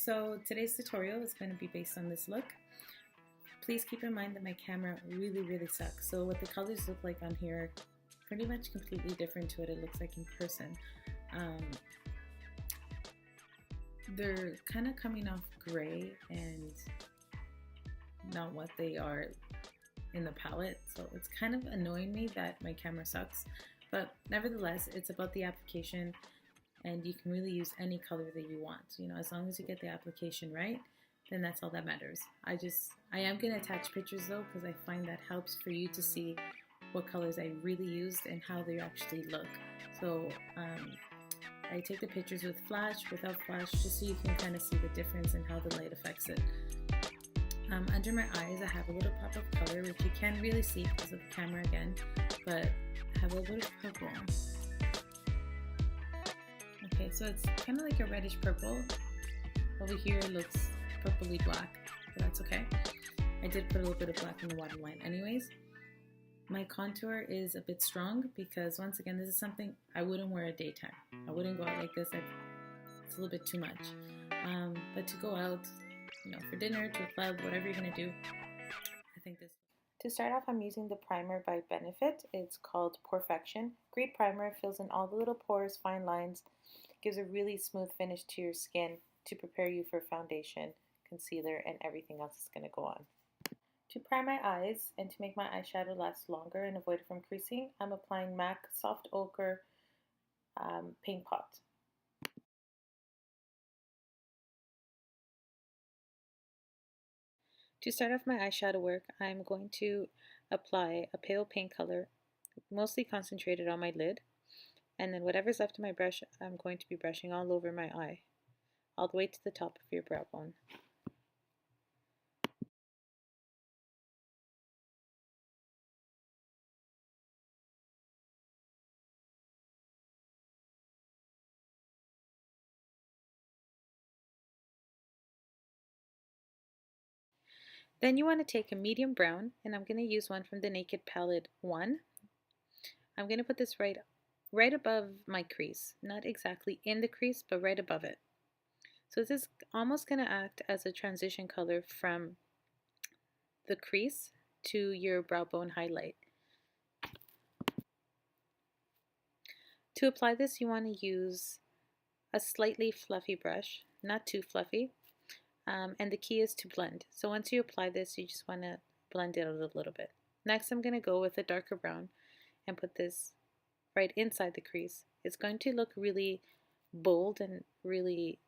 So today's tutorial is going to be based on this look. Please keep in mind that my camera really sucks. So what the colors look like on here are pretty much completely different to what it looks like in person. They're kind of coming off gray and not what they are in the palette. So it's kind of annoying me that my camera sucks. But nevertheless, it's about the application, and you can really use any color that you want. You know, as long as you get the application right, then that's all that matters. I am going to attach pictures though, because I find that helps for you to see what colors I really used and how they actually look. So I take the pictures with flash, without flash, just so you can kind of see the difference and how the light affects it. Under my eyes, I have a little pop of color, which you can't really see because of the camera again, but I have a little bit of purple. Okay, so it's kind of like a reddish purple. Over here it looks purpley black, but that's okay. I did put a little bit of black in the waterline anyways. My contour is a bit strong because, once again, this is something I wouldn't wear at daytime. I wouldn't go out like this. It's a little bit too much. But to go out, you know, for dinner, to a club, whatever you're going to do, I think this. To start off, I'm using the primer by Benefit. It's called Porefection. Great primer, fills in all the little pores, fine lines, gives a really smooth finish to your skin to prepare you for foundation, concealer, and everything else that's going to go on. To prime my eyes and to make my eyeshadow last longer and avoid it from creasing, I'm applying MAC Soft Ochre Paint Pot. To start off my eyeshadow work, I'm going to apply a pale pink color, mostly concentrated on my lid, and then whatever's left of my brush, I'm going to be brushing all over my eye, all the way to the top of your brow bone. Then you want to take a medium brown, and I'm going to use one from the Naked Palette 1. I'm going to put this right above my crease, not exactly in the crease, but right above it. So this is almost going to act as a transition color from the crease to your brow bone highlight. To apply this, you want to use a slightly fluffy brush, not too fluffy, and the key is to blend. So once you apply this, you just want to blend it out a little bit. Next, I'm going to go with a darker brown and put this right inside the crease. It's going to look really bold and really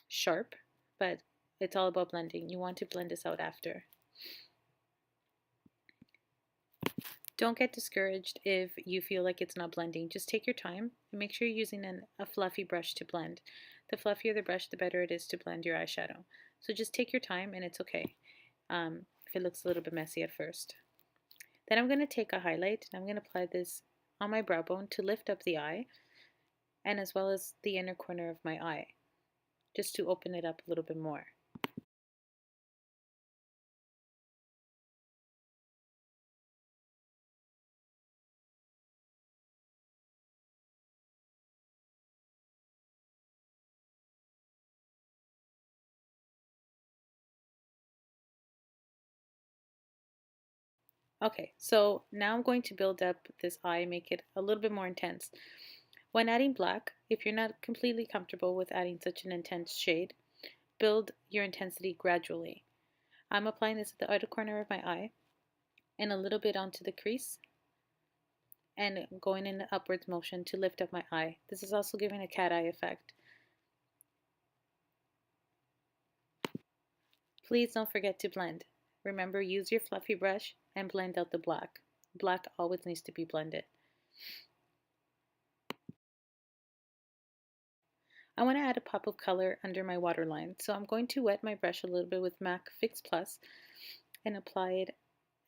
sharp, but it's all about blending. You want to blend this out after. Don't get discouraged if you feel like it's not blending. Just take your time and make sure you're using a fluffy brush to blend. The fluffier the brush, the better it is to blend your eyeshadow. So just take your time and it's okay if it looks a little bit messy at first. Then I'm going to take a highlight and I'm going to apply this on my brow bone to lift up the eye, and as well as the inner corner of my eye, just to open it up a little bit more. Okay, so now I'm going to build up this eye, make it a little bit more intense. When adding black, if you're not completely comfortable with adding such an intense shade, build your intensity gradually. I'm applying this at the outer corner of my eye and a little bit onto the crease and going in an upwards motion to lift up my eye. This is also giving a cat eye effect. Please don't forget to blend. Remember, use your fluffy brush and blend out the black. Black always needs to be blended. I want to add a pop of color under my waterline, so I'm going to wet my brush a little bit with MAC Fix Plus and apply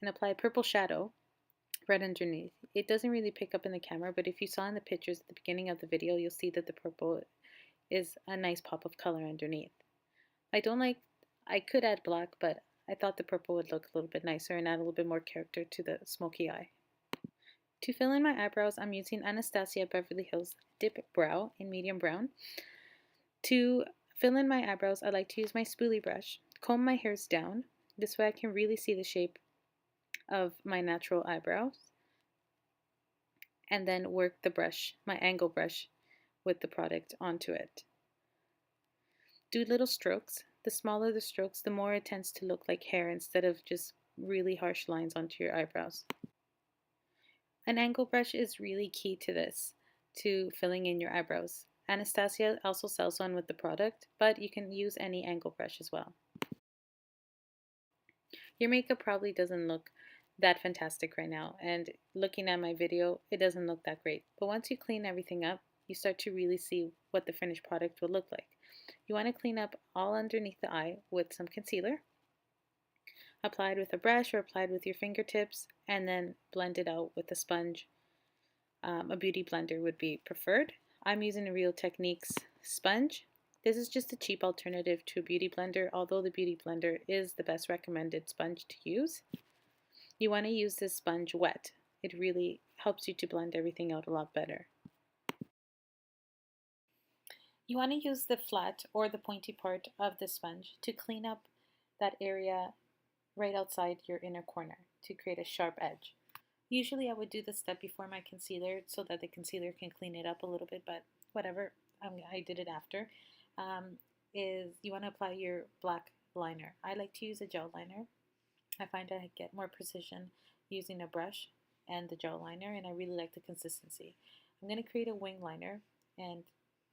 a purple shadow right underneath. It doesn't really pick up in the camera, but if you saw in the pictures at the beginning of the video, you'll see that the purple is a nice pop of color underneath. I could add black, but I thought the purple would look a little bit nicer and add a little bit more character to the smoky eye. To fill in my eyebrows, I'm using Anastasia Beverly Hills Dip Brow in medium brown. To fill in my eyebrows, I like to use my spoolie brush, comb my hairs down. This way I can really see the shape of my natural eyebrows, and then work the brush, my angle brush, with the product onto it. Do little strokes. The smaller the strokes, the more it tends to look like hair instead of just really harsh lines onto your eyebrows. An angle brush is really key to this, to filling in your eyebrows. Anastasia also sells one with the product, but you can use any angle brush as well. Your makeup probably doesn't look that fantastic right now, and looking at my video, it doesn't look that great. But once you clean everything up, you start to really see what the finished product will look like. You want to clean up all underneath the eye with some concealer, applied with a brush or applied with your fingertips, and then blend it out with a sponge. A beauty blender would be preferred. I'm using a Real Techniques sponge. This is just a cheap alternative to a beauty blender, although the beauty blender is the best recommended sponge to use. You want to use this sponge wet. It really helps you to blend everything out a lot better. You want to use the flat or the pointy part of the sponge to clean up that area right outside your inner corner to create a sharp edge. Usually I would do this step before my concealer so that the concealer can clean it up a little bit, but whatever, I did it after. Is you want to apply your black liner. I like to use a gel liner. I find I get more precision using a brush and the gel liner, and I really like the consistency. I'm going to create a wing liner, and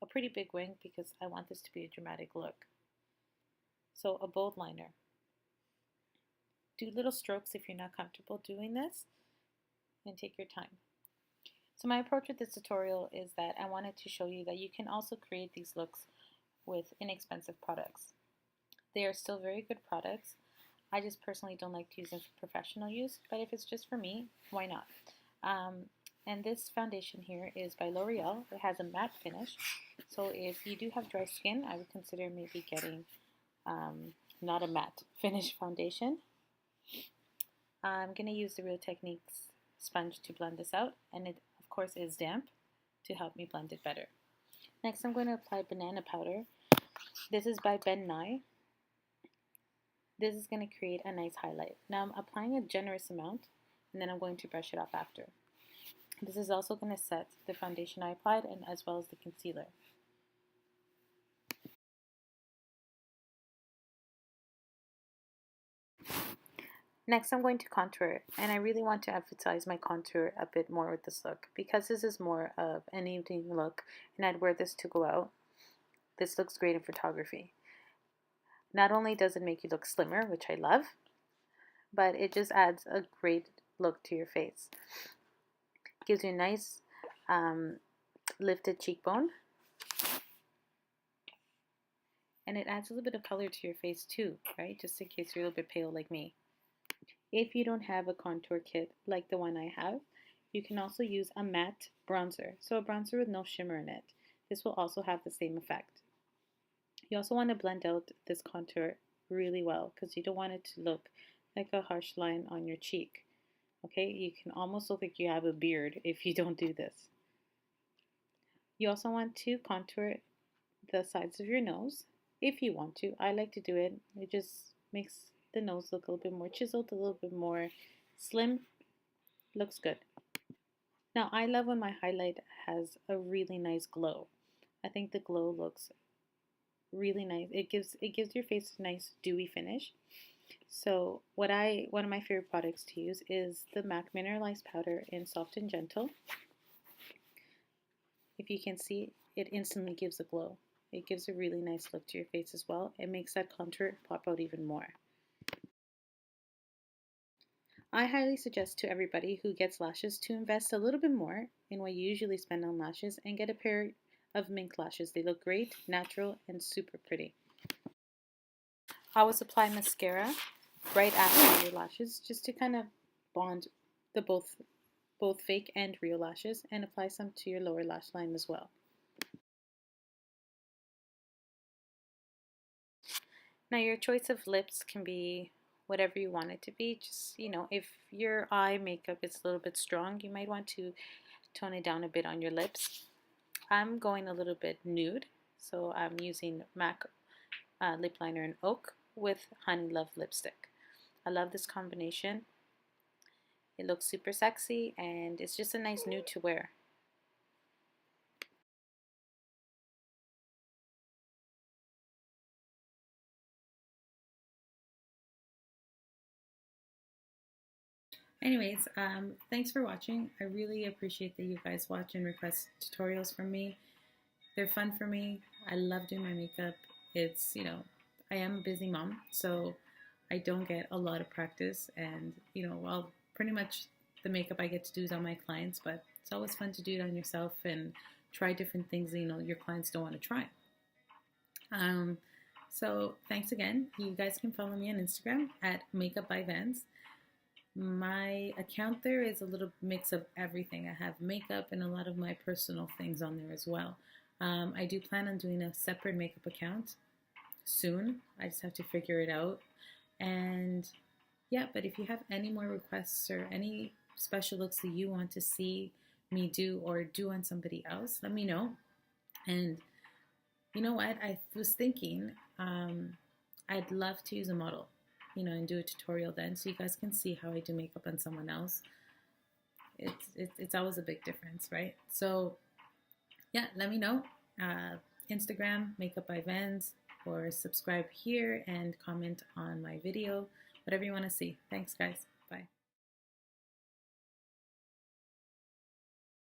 a pretty big wing because I want this to be a dramatic look. So a bold liner. Do little strokes if you're not comfortable doing this, and take your time. So my approach with this tutorial is that I wanted to show you that you can also create these looks with inexpensive products. They are still very good products. I just personally don't like to use them for professional use, but if it's just for me, why not? And this foundation here is by L'Oreal. It has a matte finish, so if you do have dry skin, I would consider maybe getting not a matte finish foundation. I'm going to use the Real Techniques sponge to blend this out, and it of course is damp to help me blend it better. Next I'm going to apply banana powder. This is by Ben Nye. This is going to create a nice highlight. Now I'm applying a generous amount, and then I'm going to brush it off after. This is also going to set the foundation I applied, and as well as the concealer. Next I'm going to contour it, and I really want to emphasize my contour a bit more with this look because this is more of an evening look and I'd wear this to go out. This looks great in photography. Not only does it make you look slimmer, which I love, but it just adds a great look to your face. Gives you a nice lifted cheekbone, and it adds a little bit of color to your face too, right? Just in case you're a little bit pale like me. If you don't have a contour kit like the one I have, you can also use a matte bronzer. So a bronzer with no shimmer in it. This will also have the same effect. You also want to blend out this contour really well because you don't want it to look like a harsh line on your cheek. Okay, you can almost look like you have a beard if you don't do this. You also want to contour the sides of your nose if you want to. I like to do it. It just makes the nose look a little bit more chiseled, a little bit more slim. Looks good. Now I love when my highlight has a really nice glow. I think the glow looks really nice. It gives your face a nice dewy finish. So one of my favorite products to use is the MAC Mineralized Powder in Soft and Gentle. If you can see, it instantly gives a glow. It gives a really nice look to your face as well. It makes that contour pop out even more. I highly suggest to everybody who gets lashes to invest a little bit more in what you usually spend on lashes and get a pair of mink lashes. They look great, natural, and super pretty. I always apply mascara right after your lashes just to kind of bond the both fake and real lashes, and apply some to your lower lash line as well. Now your choice of lips can be whatever you want it to be. Just, if your eye makeup is a little bit strong, you might want to tone it down a bit on your lips. I'm going a little bit nude, so I'm using MAC lip liner in Oak with Honey Love lipstick. I love this combination. It looks super sexy and it's just a nice nude to wear. Anyways, thanks for watching. I really appreciate that you guys watch and request tutorials from me. They're fun for me. I love doing my makeup. It's, I am a busy mom, so I don't get a lot of practice. And, well, pretty much the makeup I get to do is on my clients, but it's always fun to do it on yourself and try different things that, your clients don't want to try. So thanks again. You guys can follow me on Instagram at Makeup by Vans. My account there is a little mix of everything. I have makeup and a lot of my personal things on there as well. I do plan on doing a separate makeup account soon. I just have to figure it out. And yeah, but if you have any more requests or any special looks that you want to see me do or do on somebody else, let me know. And you know what? I was thinking I'd love to use a model, and do a tutorial then so you guys can see how I do makeup on someone else. It's always a big difference, right? So yeah, let me know. Instagram, Makeup by Vans, or subscribe here and comment on my video, whatever you want to see. Thanks, guys.